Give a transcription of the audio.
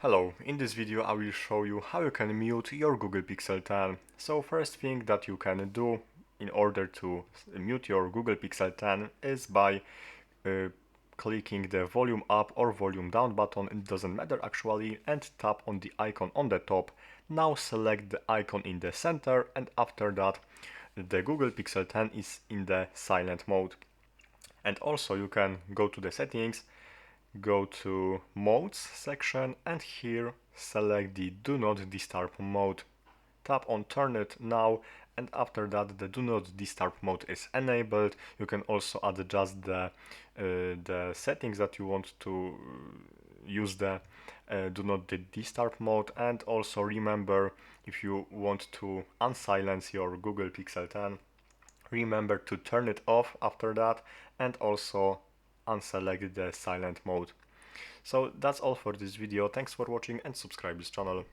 Hello, in this video I will show you how you can mute your Google Pixel 10. So first thing that you can do in order to mute your Google Pixel 10 is by clicking the volume up or volume down button, it doesn't matter actually, and tap on the icon on the top. Now select the icon in the center, and after that the Google Pixel 10 is in the silent mode. And also you can go to the settings, go to modes section, and here select the do not disturb mode. Tap on turn it now, and after that the do not disturb mode is enabled. You can also adjust the settings that you want to use the do not disturb mode. And also remember, if you want to unsilence your Google Pixel 10, remember to turn it off after that, and also unselect the silent mode. So that's all for this video. Thanks for watching and subscribe this channel.